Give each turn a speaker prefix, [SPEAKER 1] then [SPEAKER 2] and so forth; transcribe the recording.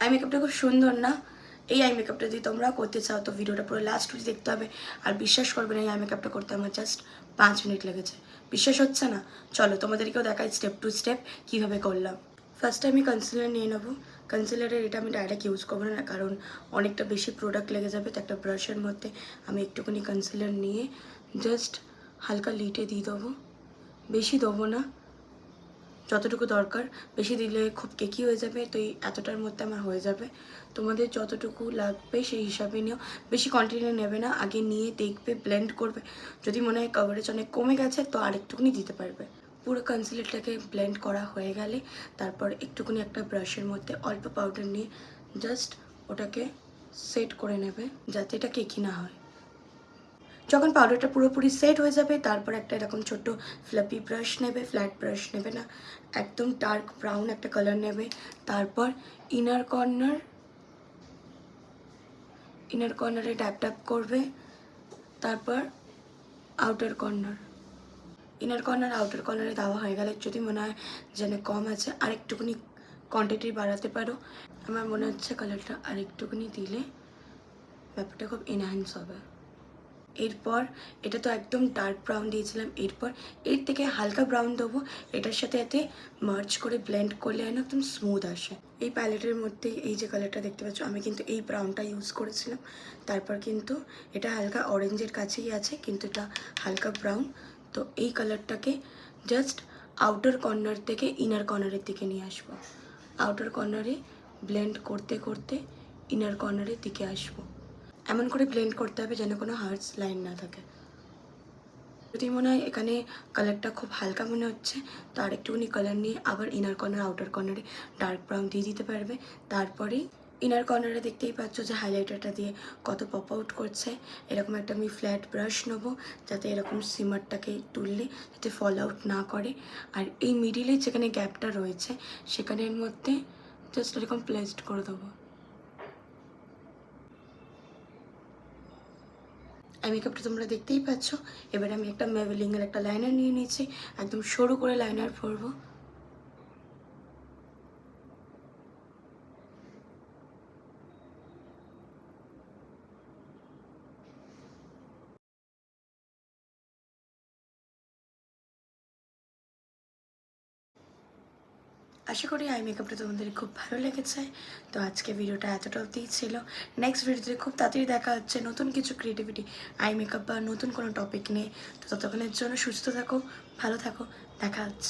[SPEAKER 1] I মেকআপটা খুব সুন্দর না? এই আই মেকআপটা যদি তোমরা করতে চাও তো ভিডিওটা পুরো লাস্ট অবধি দেখতে হবে। আর বিশ্বাস করবে না, এই আই মেকআপটা করতে আমার জাস্ট 5 মিনিট লেগেছে। বিশ্বাস হচ্ছে না? চলো তোমাদেরকেও দেখাই স্টেপ টু স্টেপ কীভাবে করলাম। ফার্স্টে আমি কনসিলার নিয়ে নেবো। কনসিলারের এটা আমি ডাইরেক্ট ইউজ করবো না, কারণ অনেকটা বেশি প্রোডাক্ট লেগে যাবে। তো একটা ব্রাশের মধ্যে আমি একটুখানি কনসিলার নিয়ে জাস্ট হালকা লিটে দিয়ে দেবো, বেশি দেবো না, যতটুকু দরকার। বেশি দিলে খুব কেকি হয়ে যাবে, তো এই এতটার মধ্যে আমার হয়ে যাবে। তোমাদের যতটুকু লাগবে সেই হিসাবে নিও, বেশি কোয়ান্টিটি নেবে না। আগে নিয়ে দেখবে, ব্লেন্ড করবে, যদি মনে হয় কভারেজ অনেক কমে গেছে তো আর একটুকুনি দিতে পারবে। পুরো কনসিলারটাকে ব্লেন্ড করা হয়ে গেলে তারপর একটুকুনি একটা ব্রাশের মধ্যে অল্প পাউডার নিয়ে জাস্ট ওটাকে সেট করে নেবে, যাতে এটা কেকি না হয়। যখন পাউডারটা পুরোপুরি সেট হয়ে যাবে তারপর একটা এরকম ছোট্ট ফ্লাপি ব্রাশ নেবে, ফ্ল্যাট ব্রাশ নেবে না, একদম ডার্ক ব্রাউন একটা কালার নেবে। তারপর ইনার কর্নারে ট্যাপ ট্যাপ করবে, তারপর আউটার আউটার কর্নারে দেওয়া হয়ে গেলে যদি মনে হয় যেন কম আছে আর একটুখানি কোয়ান্টিটি বাড়াতে পারো। আমার মনে হচ্ছে কালারটা আর একটুখানি দিলে ব্যাপারটা খুব এনহ্যান্স হবে। এরপর এটা তো একদম ডার্ক ব্রাউন দিয়েছিলাম, এরপর এর থেকে হালকা ব্রাউন দেবো, এটার সাথে এতে মার্চ করে ব্লেন্ড করলে যেন একদম স্মুথ আসে। এই প্যালেটের মধ্যে এই যে কালারটা দেখতে পাচ্ছ, আমি কিন্তু এই ব্রাউনটা ইউজ করেছিলাম। তারপর কিন্তু এটা হালকা অরেঞ্জের কাছেই আছে, কিন্তু এটা হালকা ব্রাউন। তো এই কালারটাকে জাস্ট আউটার কর্নার থেকে ইনার কর্নারের দিকে নিয়ে আসবো। আউটার কর্নারে ব্লেন্ড করতে করতে ইনার কর্নারের দিকে আসবো। এমন করে ব্লেন্ড করতে হবে যেন কোনো হার্ডস লাইন না থাকে। যদি মনে হয় এখানে কালারটা খুব হালকা মনে হচ্ছে তো আর একটুখানি কালার নিয়ে আবার ইনার কর্নার আউটার কর্নারে ডার্ক ব্রাউন দিয়ে দিতে পারবে। তারপরেই ইনার কর্নারে দেখতেই পাচ্ছ যে হাইলাইটারটা দিয়ে কত পপ আউট করছে। এরকম একটা আমি ফ্ল্যাট ব্রাশ নেবো, যাতে এরকম সিমারটাকে তুললে যাতে ফল আউট না করে। আর এই মিডিলে যেখানে গ্যাপটা রয়েছে সেখানের মধ্যে জাস্ট এরকম প্লেসড করে দেবো। আই মেকআপটা তোমরা দেখতেই পাচ্ছ। এবার আমি একটা মেবেলিনের একটা লাইনার নিয়ে নিয়েছি, একদম সরু করে লাইনার পরবো। আশা করি আই মেকআপটা তোমাদের খুব ভালো লেগেছে। তো আজকে ভিডিওটা এতটা অবধিই ছিল। নেক্সট ভিডিওতে খুব তাড়াতাড়ি দেখা হচ্ছে নতুন কিছু ক্রিয়েটিভিটি আই মেকআপ বা নতুন কোনো টপিক নিয়ে। তো ততক্ষণের জন্য সুস্থ থাকো, ভালো থাকো, দেখা হচ্ছে।